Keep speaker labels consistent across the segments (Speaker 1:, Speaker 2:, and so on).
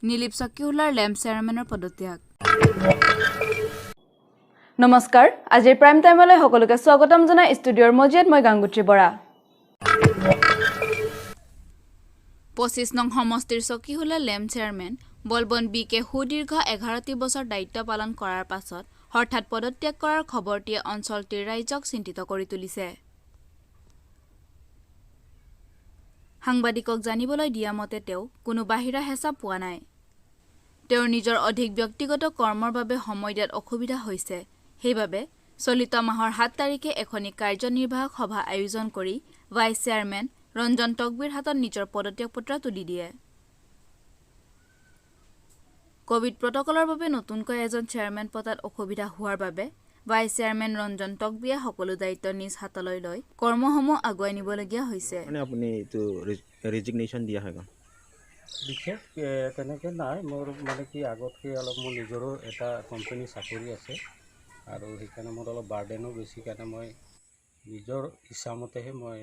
Speaker 1: নীলিপ চকীহোলাৰ lamp চেয়াৰমেনৰ পদত্যাগ।
Speaker 2: নমস্কাৰ, আজিৰ প্ৰাইম টাইমলৈ সকলোকে স্বাগতম জনাই ষ্টুডিঅ'ৰ মজিয়াত মই গাংগুত্ৰী বৰা।
Speaker 1: 25 নং সমষ্টিৰ চকীহোলা লেম্প চেয়াৰমেন বলবন বিকে সুদীৰ্ঘ 11টি বছৰ দায়িত্ব পালন কৰাৰ পাছত হঠাৎ পদত্যাগ কৰাৰ খবৰটিয়ে অঞ্চলটিৰ ৰাইজক চিন্তিত কৰি তুলিছে। সাংবাদিকক জানিবলৈ দিয়া মতে তেওঁ কোনো বাহিৰা হেঁচা পোৱা নাই। তেওঁৰ নিজৰ অধিক ব্যক্তিগত কৰ্মৰ বাবে সময় দিয়াত অসুবিধা হৈছে। সেইবাবে চলিত মাহৰ 7 তাৰিখে এখনি কাৰ্যনিৰ্বাহক সভা আয়োজন কৰি ভাইচ চেয়াৰমেন ৰঞ্জন তকবিৰ হাতত নিজৰ পদত্যাগ পত্ৰ তুলি দিয়ে। কোভিড প্ৰটকলৰ বাবে নতুনকৈ এজন চেয়াৰমেন পতাত অসুবিধা হোৱাৰ বাবে ভাইচ চেয়াৰমেন ৰঞ্জন তকবিয়ে সকলো দায়িত্ব নিজ হাতলৈ লৈ কৰ্মসমূহ আগুৱাই নিবলগীয়া হৈছে।
Speaker 3: আপুনি এইটো ৰেজিগনেশ্যন দিয়া হয়
Speaker 4: বিশেষ তেনেকৈ নাই, মোৰ মানে কি আগতকৈ অলপ মোৰ নিজৰো এটা কোম্পানী চাকৰি আছে আৰু সেইকাৰণে মোৰ অলপ বাৰ্ডেনো বেছি কাৰণে মই নিজৰ ইচ্ছামতেহে মই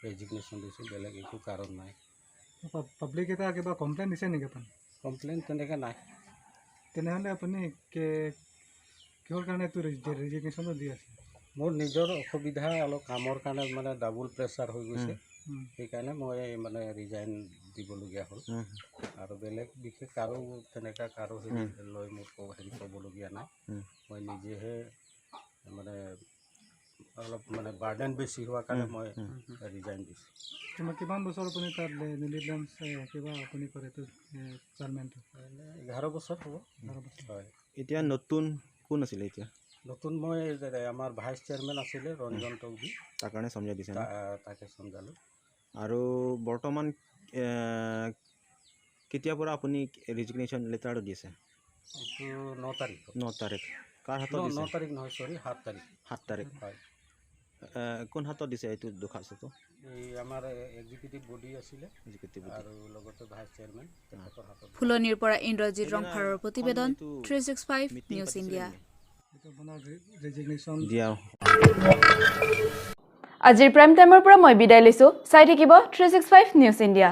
Speaker 4: ৰেজিগনেশ্যন দিছোঁ, বেলেগ একো কাৰণ নাই।
Speaker 5: পাব্লিক এটা কিবা কমপ্লেইন দিছে নেকি আপুনি?
Speaker 4: কমপ্লেইন তেনেকৈ নাই।
Speaker 5: তেনেহ'লে আপুনি কিহৰ কাৰণে এইটো ৰেজিগনেশ্যনটো দি আছে?
Speaker 4: মোৰ নিজৰ অসুবিধা অলপ কামৰ কাৰণে মানে ডাবল প্ৰেছাৰ হৈ গৈছে, সেইকাৰণে মই মানে ৰিজাইন দিবলগীয়া হ'ল আৰু বেলেগ বিশেষ কাৰো তেনেকুৱা কাৰো হেৰি লৈ মোক হেৰি ক'বলগীয়া নাই। মই নিজেহে মানে অলপ মানে বাৰ্ডেন বেছি হোৱাৰ কাৰণে মই ৰিজাইন দিছোঁ।
Speaker 5: কিমান বছৰ আপুনি তাত নীলিপ লেম্প কিবা আপুনি কৰে এইটো চেয়াৰমেনটো?
Speaker 4: 11 বছৰ হ'ব। হয়।
Speaker 3: এতিয়া নতুন কোন আছিলে? এতিয়া
Speaker 4: নতুন মই আমাৰ ভাইচ চেয়াৰমেন আছিলে ৰঞ্জন তকবি,
Speaker 3: তাৰ কাৰণে চমজাই দিছে,
Speaker 4: তাকে চমজালোঁ।
Speaker 3: আৰু বৰ্তমান কেতিয়াৰ পৰা আপুনি ৰেজিগনেশ্যন লেটাৰটো দিছে?
Speaker 4: এইটো 9 তাৰিখ।
Speaker 3: 9 তাৰিখ। কাৰ হাতত দিছে?
Speaker 4: 9 তাৰিখ নহয়, চৰি 7 তাৰিখ।
Speaker 3: 7 তাৰিখ।
Speaker 4: হয়।
Speaker 3: কোন হাতত দিছে এইটো দৰখাস্তটো?
Speaker 4: এই আমাৰ এক্সিকিউটিভ বডি আছিলে আৰু লগতে ভাইচ চেয়াৰমেন তেখেতৰ হাতত।
Speaker 1: ফুলনিৰ পৰা ইন্দ্ৰজিৎ ৰংফাৰৰ প্ৰতিবেদন 365 নিউজ ইণ্ডিয়া।
Speaker 2: আজিৰ প্ৰাইম টাইমৰ পৰা মই বিদায় লৈছোঁ। চাই থাকিব 365 নিউজ ইণ্ডিয়া।